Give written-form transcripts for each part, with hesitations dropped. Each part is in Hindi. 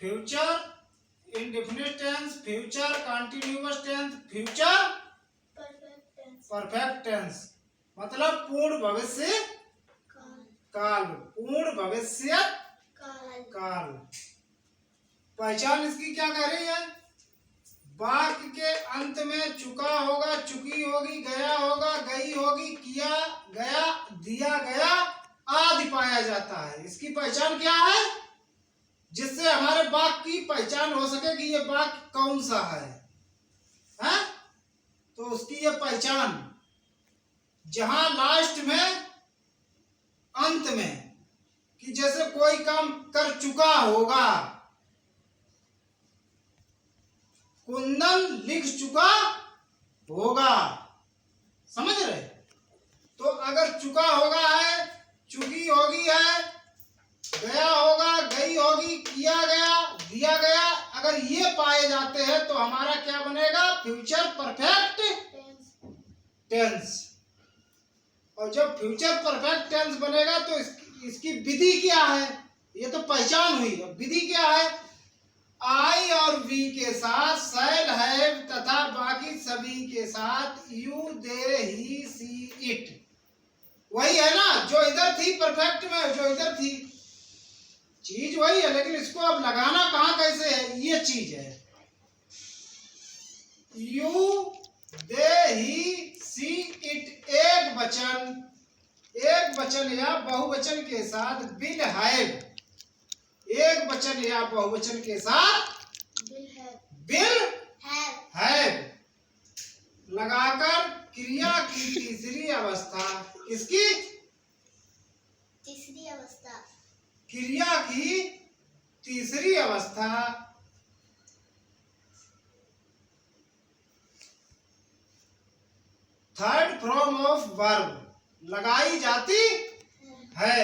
Future indefinite tense, future continuous tense, future perfect tense. मतलब पूर्ण भविष्य काल, पूर्ण भविष्य काल। पहचान इसकी क्या कह रही है? वाक्य के अंत में चुका होगा, चुकी होगी, गया होगा, गई होगी, किया गया, दिया गया आदि पाया जाता है। इसकी पहचान क्या है? जिससे हमारे वाक्य की पहचान हो सके कि ये वाक्य कौन सा है? तो उसकी ये पहचान, जहां लास्ट में, अंत में, कि जैसे कोई काम कर चुका होगा, कुंदन लिख चुका होगा, समझ रहे? तो अगर चुका होगा है, चुकी होगी है, गया होगा, गई होगी, किया गया, दिया गया, अगर ये पाए जाते हैं तो हमारा क्या बनेगा? Future perfect tense. और जब फ्यूचर परफेक्ट टेंस बनेगा तो इसकी विधि क्या है? ये तो पहचान हुई। अब विधि क्या है? आई और वी के साथ शैल हैव तथा बाकी सभी के साथ you they he see it. वही है ना जो इधर थी परफेक्ट में, जो इधर थी चीज वही है, लेकिन इसको अब लगाना कहाँ कैसे है? ये चीज है you they he see it. एक वचन या बहुवचन के साथ विल हैव, एक वचन या बहुवचन के साथ विल हैव लगाकर क्रिया की तीसरी अवस्था, किसकी तीसरी अवस्था? क्रिया की तीसरी अवस्था थर्ड फॉर्म ऑफ वर्ब लगाई जाती है।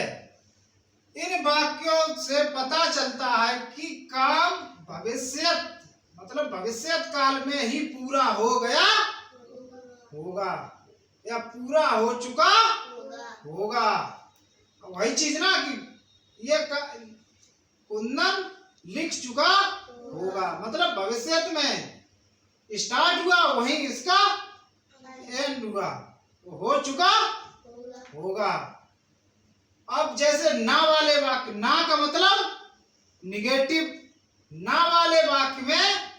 इन वाक्यों से पता चलता है कि काम भविष्यत, मतलब भविष्यत काल में ही पूरा हो गया होगा या पूरा हो चुका होगा। वही चीज ना कि ये कुंदन लिख चुका होगा, मतलब भविष्यत में स्टार्ट हुआ, वहीं इसका एंड हुआ, हो चुका होगा। अब जैसे ना वाले वाक्य, ना का मतलब निगेटिव, ना वाले वाक्य में,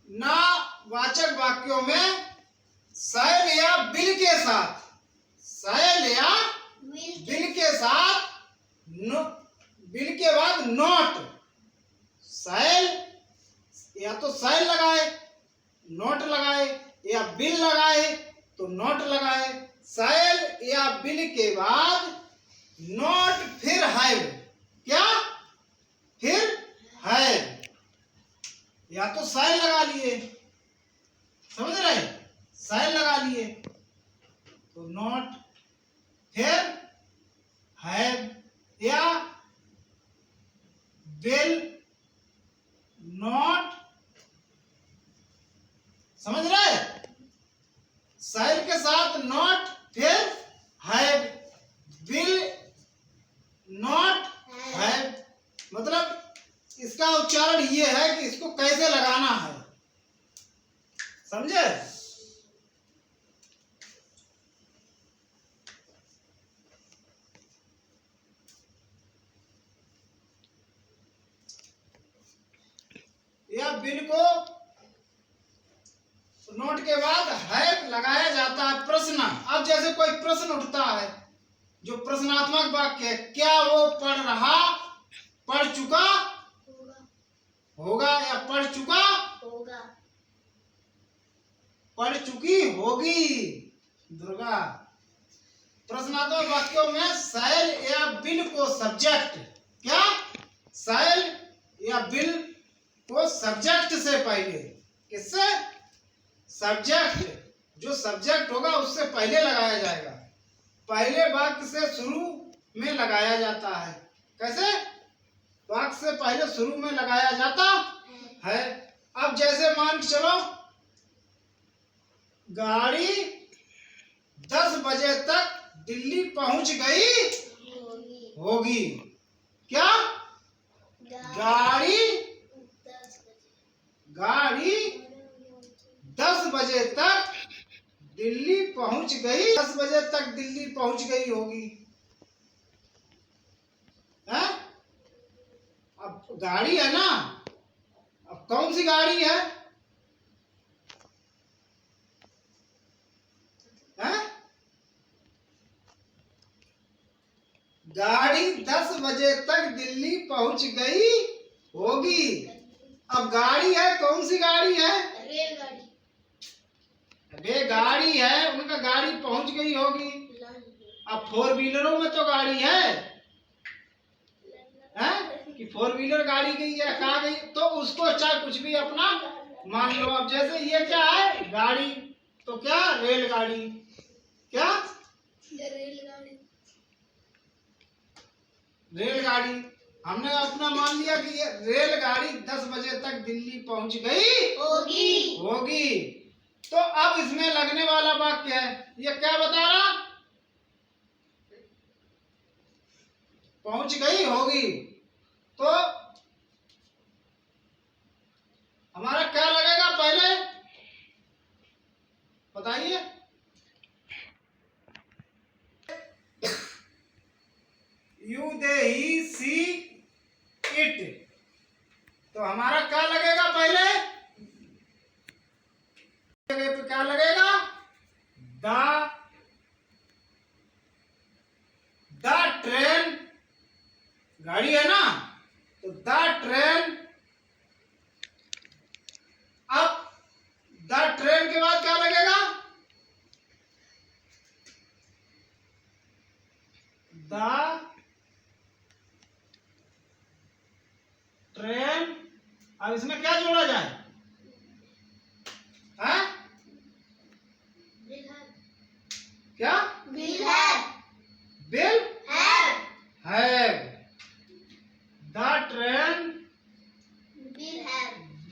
ना वाचक वाक्यों में शैल या बिल के साथ, शैल या बिल के साथ, बिल के बाद नॉट, शैल या तो शैल लगाए, नॉट लगाए, या बिल लगाए तो नॉट लगाए। शैल या बिल के बाद नॉट, फिर हैव, क्या? फिर हैव, या तो शैल लगा लिए, समझ रहे? शैल लगा लिए तो नॉट, फिर हैव, या विल नॉट, समझ रहे? शैल के साथ नॉट, फिर हैव, विल नॉट हैव। मतलब इसका उच्चारण ये है कि इसको कैसे लगाना है, समझे? या बिल को नोट के बाद हैव लगाया जाता है। प्रश्न, अब जैसे कोई प्रश्न उठता है जो प्रश्नात्मक वाक्य है, क्या वो पढ़ रहा, पढ़ चुका होगा या पढ़ चुका होगा, पढ़ चुकी होगी दुर्गा। प्रश्नात्मक वाक्यों में शैल या बिल को सब्जेक्ट, क्या? शैल या बिल को सब्जेक्ट से पहले, किससे? सब्जेक्ट, जो सब्जेक्ट होगा उससे पहले लगाया जाएगा, पहले वाक्य से शुरू में लगाया जाता है। कैसे? वाक्य से पहले शुरू में लगाया जाता है। अब जैसे मान के चलो गाड़ी 10 बजे तक दिल्ली पहुंच गई होगी, क्या? गाड़ी बजे तक दिल्ली पहुंच गई, 10 बजे तक दिल्ली पहुंच गई होगी। है? अब गाड़ी है ना, अब कौन सी गाड़ी है? हैं? गाड़ी 10 बजे तक दिल्ली पहुंच गई होगी। अब गाड़ी है, कौन सी गाड़ी है? रेलगाड़ी। अबे गाड़ी है, उनका गाड़ी पहुंच गई होगी। अब 4 व्हीलरों में तो गाड़ी है, हैं? कि 4 व्हीलर गाड़ी गई है, कहाँ गई? तो उसको चाहे कुछ भी अपना मान लो। अब जैसे ये क्या है? गाड़ी, तो क्या? रेलगाड़ी। क्या? रेलगाड़ी। रेलगाड़ी। हमने अपना मान लिया कि ये रेलगाड़ी 10 बजे तक दिल्ली पहुंच गई होगी। तो अब इसमें लगने वाला वाक्य है, ये क्या बता रहा? पहुंच गई होगी। तो हमारा क्या लगेगा पहले बताइए? You they he see it. तो हमारा क्या लगेगा पहले? जगह पे क्या लगेगा? The train. गाड़ी है ना, तो द ट्रेन। अब द ट्रेन के बाद क्या लगेगा? The train. अब इसमें क्या जोड़ा जाए? हैं? क्या? बिल है। बिल है। द ट्रेन बिल है।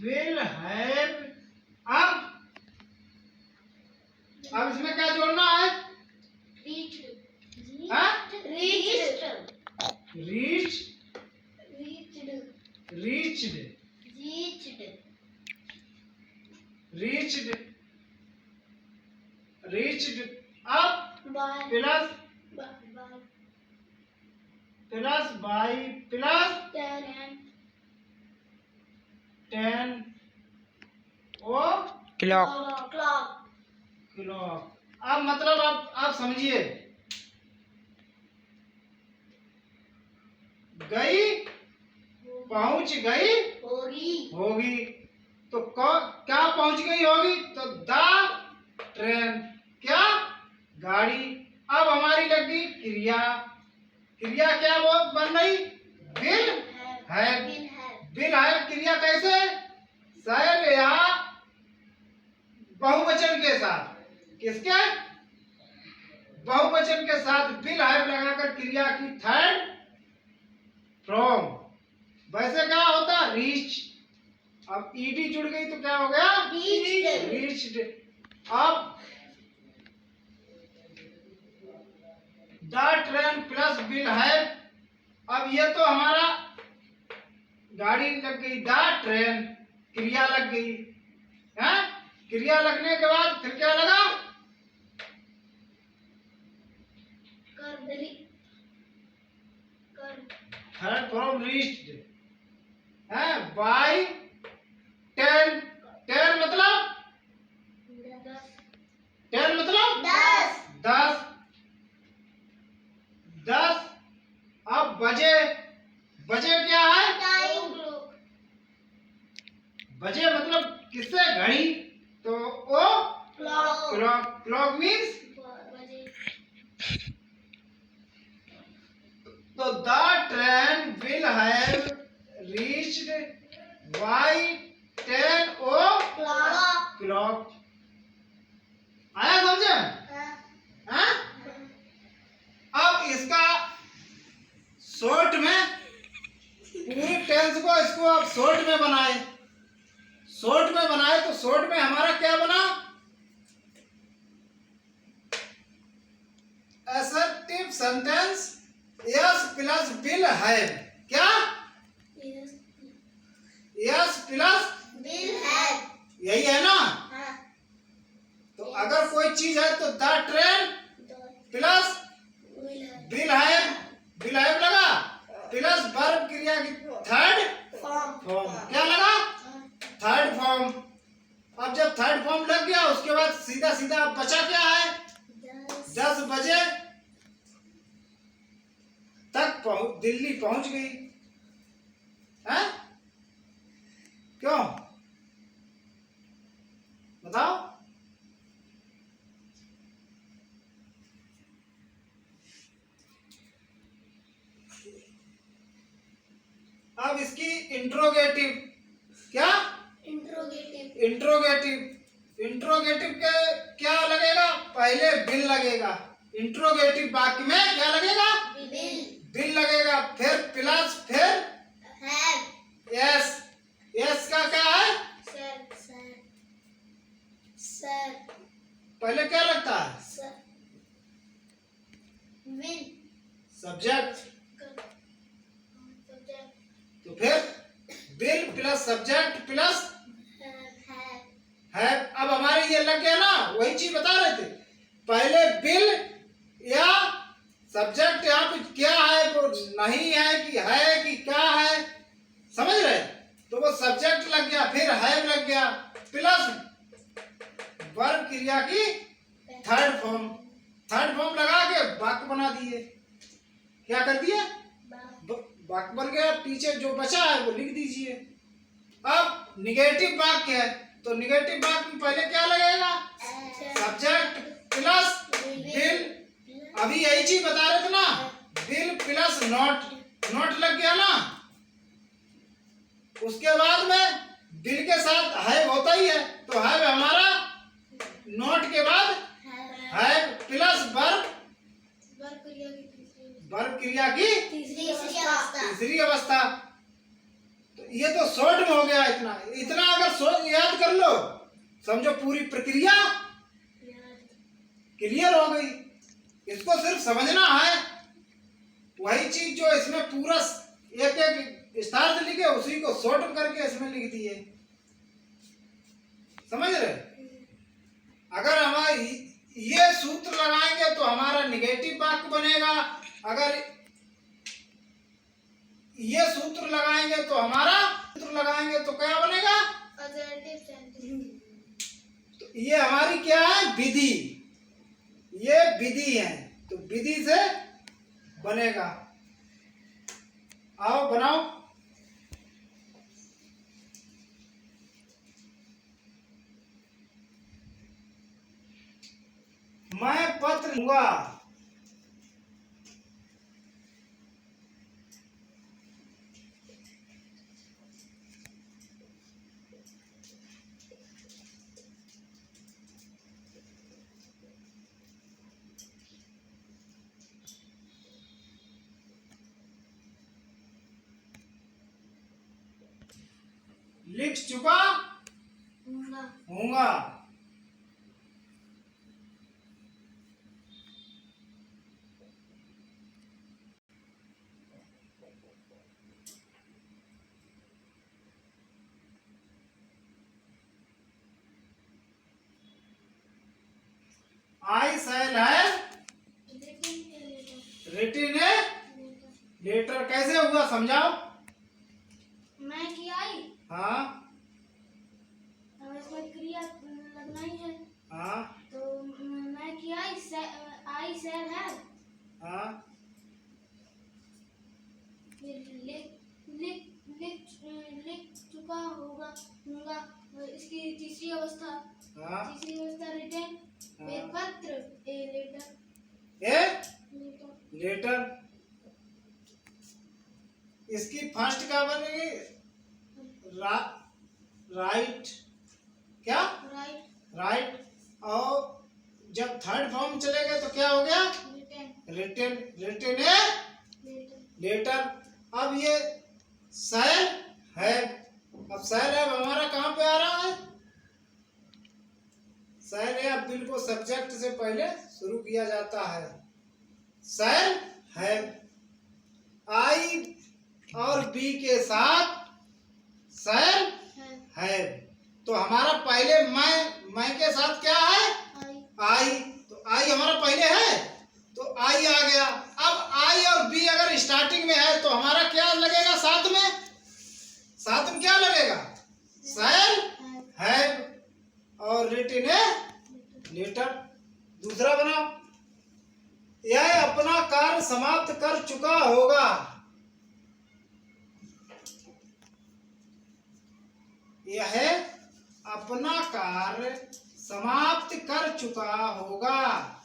Will have. अब इसमें क्या जोड़ना है? रीच्ड। अब plus by plus 10 o'clock. Clock. अब मतलब आप समझिए, गई पहुंच गई होगी। तो क्या पहुंच गई होगी? तो द ट्रेन। क्या? गाड़ी। अब हमारी लग गई क्रिया। क्रिया क्या वो बन रही? बिल है। बिल है क्रिया कैसे? शैल या बहुवचन के साथ। किसके? बहुवचन के साथ बिल है लगाकर क्रिया की थर्ड फ्रॉम। वैसे क्या होता? रीच। अब ईडी जुड़ गई तो क्या हो गया? रीच्ड। अब द ट्रेन प्लस बिल है। अब ये तो हमारा गाड़ी लग गई, द ट्रेन क्रिया लग गई है। क्रिया लगने के बाद फिर क्या लगा? थर्ड फ्रॉम रीच्ड है बाय 10। 10 मतलब 10। 10। अब बजे। बजे क्या है? बजे मतलब किससे? घड़ी। तो ओ क्लॉक। Clock means. तो the train will have reached by 10 o'clock. आया समझे? हाँ? अब इसका शॉर्ट में पूरी टेंस को इसको आप शॉर्ट में बनाए। शॉर्ट में बनाए तो शॉर्ट में हमारा क्या बना? Assertive sentence yes plus bill have. क्या? यस प्लस बिल है। यही है ना? अगर कोई चीज है तो the train plus will have will have लगा प्लस वर्ब क्रिया की थर्ड फॉर्म क्या लगा थर्ड फॉर्म। अब जब थर्ड फॉर्म लग गया उसके बाद सीधा सीधा बचा क्या है 10 बजे तक दिल्ली पहुंच गई है। क्यों बताओ। अब इसकी इंट्रोगेटिव क्या इंट्रोगेटिव के क्या लगेगा पहले बिल लगेगा। इंट्रोगेटिव वाक्य में क्या लगेगा बिल लगेगा फिर प्लस फिर have यस यस का क्या है sir पहले क्या लगता है sir will सब्जेक्ट तो फिर bill plus subject plus have है। अब हमारे ये लग गया ना वही चीज बता रहे थे पहले बिल या सब्जेक्ट यहाँ पे क्या है वो नहीं है कि क्या है समझ रहे तो वो सब्जेक्ट लग गया फिर है लग गया प्लस वर्ब क्रिया की थर्ड फॉर्म लगा के वाक्य बना दिए। क्या कर दिए वाक्य बन गया पीछे जो बचा है वो लिख दीजिए। अब निगेटिव वाक्य है तो निगेटिव वाक्य में पहले क्या लगेगा सब्जेक्ट प्लस बिल। अभी यही चीज बता रहे थे ना बिल प्लस नॉट लग गया ना उसके बाद में बिल के साथ है होता ही है तो है हमारा नॉट के बाद है प्लस वर्ब क्रिया की तीसरी अवस्था। तो ये तो शॉर्ट में हो गया इतना अगर याद कर लो समझो पूरी प्रक्रिया क्लियर हो गई। इसको सिर्फ समझना है वही चीज जो इसमें पूरा एक स्टार से लिखे उसी को शॉर्ट करके इसमें लिख दिए समझ रहे। अगर हम ये सूत्र लगाएंगे तो हमारा निगेटिव वाक्य बनेगा अगर ये सूत्र लगाएंगे तो क्या बनेगा तो ये हमारी क्या है विधि ये विधि है तो विधि से बनेगा। आओ बनाओ मैं पत्र लूंगा लिख चुका हूँगा I shall have written a letter. कैसे हुआ समझाओ। मैं की आई हाँ अब इसमें क्रिया लगना ही है हाँ तो मैं की आई शैल हैव हाँ लिख चुका हूँगा इसकी तीसरी अवस्था हाँ रिटर्न हाँ। पत्र ए लेटर इसकी फर्स्ट क्या बनेगी राइट क्या राइट और जब थर्ड फॉर्म चलेगा तो क्या हो गया रिटन ए लेटर। अब ये शैल है अब शैल है हमारा कहाँ पे आ रहा है शैल है अब बिल्कुल सब्जेक्ट से पहले शुरू किया जाता है शैल है आई और बी के साथ शैल है तो हमारा पहले मैं के साथ क्या है आई, तो आई हमारा पहले है तो आई आ गया। अब आई और बी अगर स्टार्टिंग में है तो हमारा क्या लगेगा साथ में? साथ में क्या लगेगा? शैल हैव और रिटन ए लेटर। दूसरा बनाओ, यह अपना कार्य समाप्त कर चुका होगा। यह अपना कार्य समाप्त कर चुका होगा।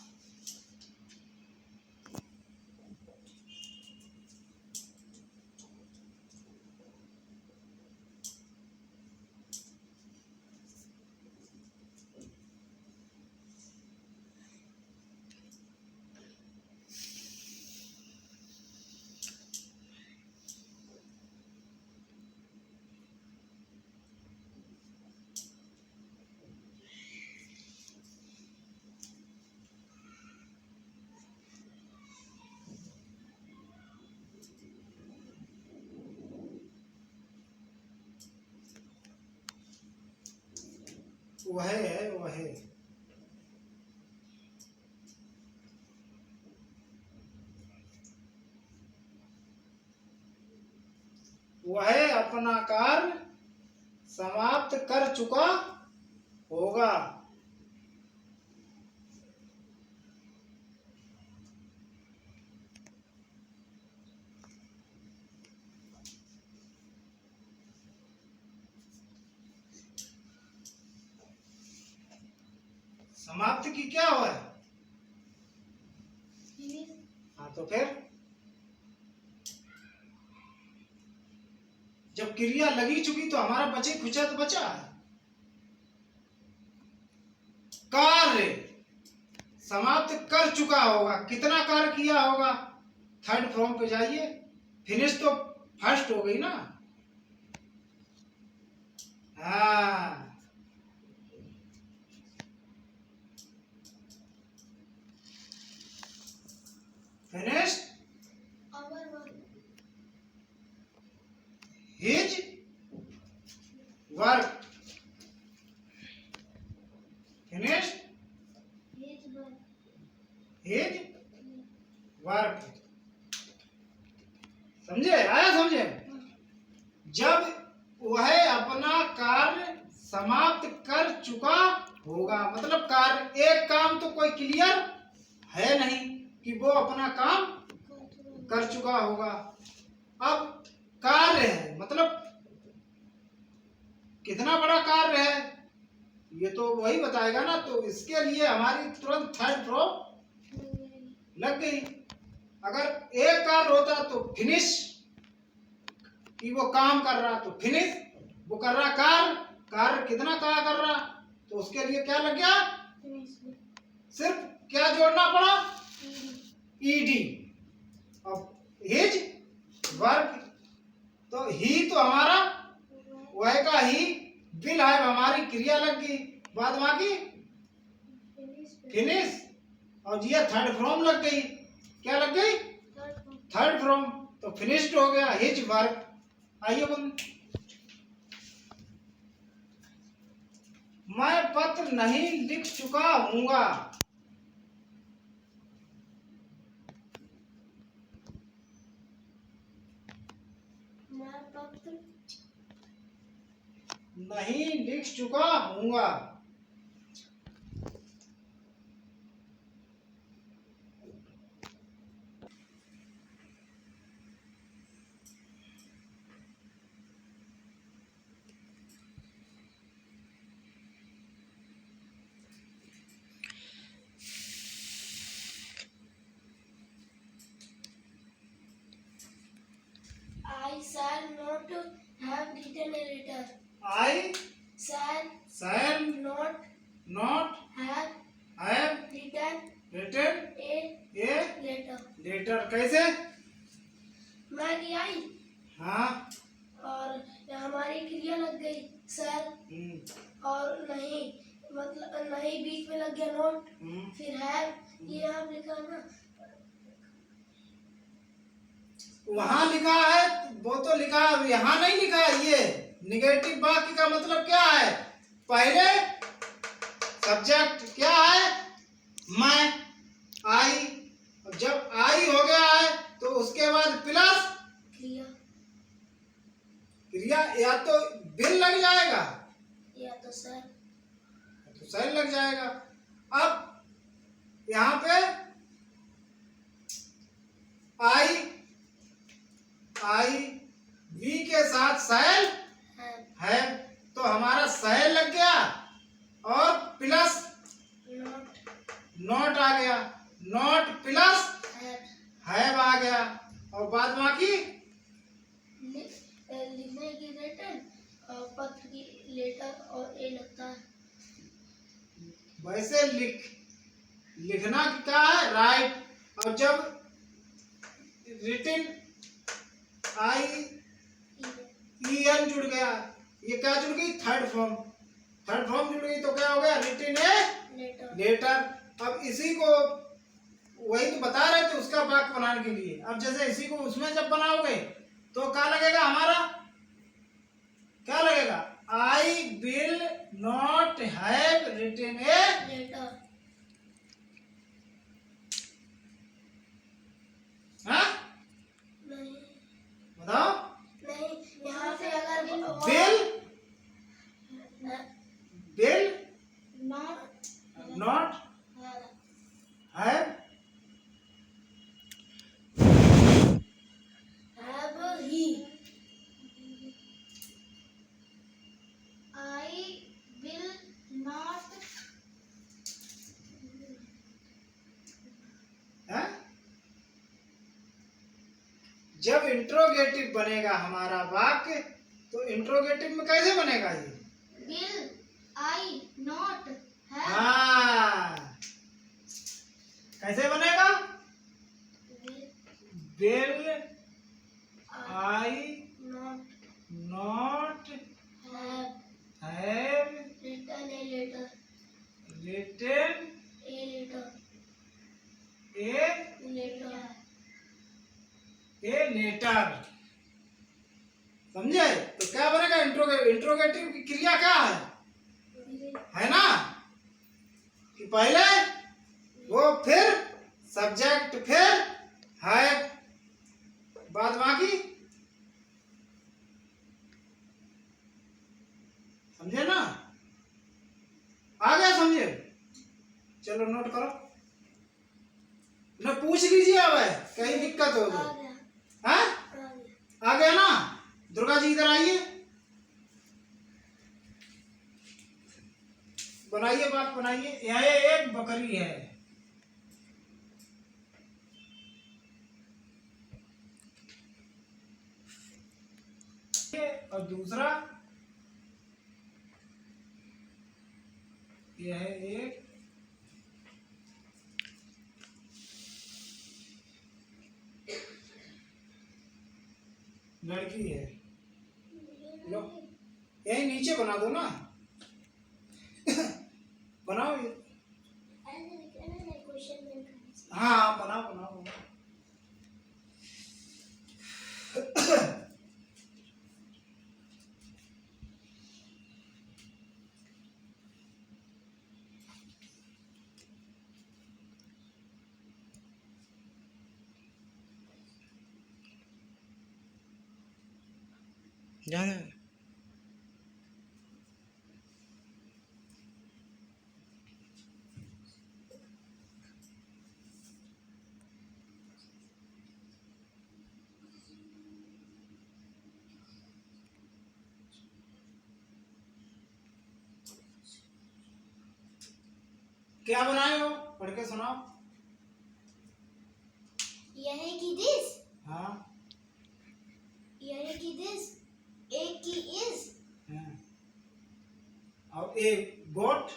वह है वह वह अपना कार्य समाप्त कर चुका होगा। समाप्त की क्या हुआ है? हाँ, तो फिर जब क्रिया लगी चुकी तो हमारा बचे खुचा तो बचा है। कार्य समाप्त कर चुका होगा, कितना कार्य किया होगा? थर्ड फॉर्म पे जाइए, फिनिश तो फर्स्ट हो गई ना। हाँ, finish his work, finished his work। समझे? आया समझे? जब वह अपना कार्य समाप्त कर चुका होगा, मतलब कार्य एक काम तो कोई क्लियर है नहीं कि वो अपना काम कर चुका होगा। अब कार्य है मतलब कितना बड़ा कार्य है ये तो वही बताएगा ना। तो इसके लिए हमारी तुरंत थर्ड फॉर्म लग गई। अगर एक कार्य होता तो फिनिश कि वो काम कर रहा, तो फिनिश वो कर रहा कार्य कितना कार्य कर रहा, तो उसके लिए क्या लग गया? सिर्फ क्या जोड़ना पड़ा? ईडी। अब हिज वर्क, तो ही तो हमारा वह का ही विल है, हमारी क्रिया लग गई। बाद बाकी फिनिश और ये थर्ड फॉर्म लग गई। क्या लग गई? थर्ड फॉर्म, तो फिनिश्ड हो गया हिज वर्क। आइए बोल, मैं पत्र नहीं लिख चुका हूँगा। नहीं लिख चुका हूँगा। I shall not have written a letter. I shall not have written a letter। कैसे? मैं की आई हाँ, और हमारी क्रिया लग गई सर, और नहीं मतलब नहीं बीच में लग गया नोट, फिर है ये आप लिखा ना, वहां लिखा है वो तो लिखा है, यहाँ नहीं लिखा है। ये निगेटिव वाक्य का मतलब क्या है? पहले सब्जेक्ट क्या है? मैं, आई। अब जब आई हो गया है तो उसके बाद प्लस क्रिया क्रिया, या तो बिल लग जाएगा या तो सर तो सेल लग जाएगा। अब यहाँ पे आई आई वी के साथ सेल है तो हमारा सेल लग गया और प्लस नॉट नॉट आ गया, नॉट प्लस हैव आ गया और बाद बाकी लिखने की रिटन पत्र की लेटर और ए लगता है। वैसे लिखना क्या है, राइट। और जब रिटन आई ई एन जुड़ गया, ये क्या जुड़ गई, थर्ड फॉर्म जुड़ गई तो क्या हो गया, रिटन ए लेटर। अब इसी को वही तो बता रहे थे उसका वाक्य बनाने के लिए। अब जैसे इसी को उसमें जब बनाओगे तो क्या लगेगा, हमारा क्या लगेगा, I will not have written a letter हाँ नहीं बताओ, नहीं, यहाँ पे अगर will not not have have ही आई विल नॉट है? जब इंट्रोगेटिव बनेगा हमारा वाक्य तो इंट्रोगेटिव में कैसे बनेगा ये, विल आई नॉट हैव हाँ कैसे बनेगा, will I not not have have written a letter written a letter a letter. समझे? तो क्या बनेगा, इंट्रोगेटिव की क्रिया क्या है ना, कि पहले वो फिर सब्जेक्ट फिर है, बाद बाकी। समझे ना, आ गया समझे? चलो नोट करो ना, पूछ लीजिए अब कहीं दिक्कत हो आ तो। गया हाँ आ गया ना, दुर्गा जी इधर आइए, बनाइए बात बनाइए। यह एक बकरी है, और दूसरा यह है एक लड़की है। लो यही नीचे बना दो ना बनाओ ये। हाँ बनाओ बनाओ बनाओ। जाना क्या बनाए हो, पढ़ के सुनाओ। यह की दिस, हाँ यह की दिस, एक की इज, हाँ। और ए गोट,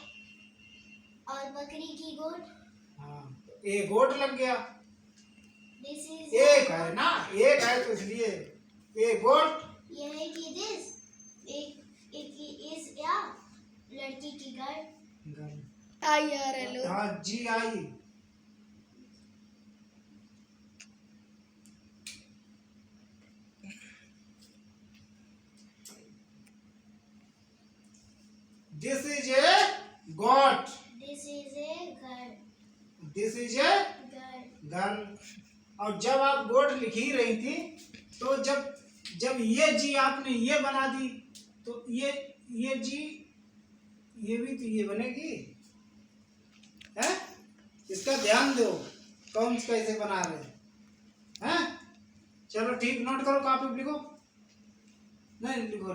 और बकरी की गोट। हाँ तो ए गोट लग गया, दिस इज एक है ना, एक है तो इसलिए ए गोट। यह की दिस, एक की इज या लड़की की girl. I R L O. हाँ जी I. This is a goat. This is a girl. This is a girl. और जब आप गोट लिख ही रही थी तो जब ये जी आपने ये बना दी तो ये जी ये भी तो ये बनेगी है। इसका ध्यान दो कौन कैसे बना रहे हैं। चलो ठीक, नोट करो, कॉपी पे लिखो। नहीं लिखो।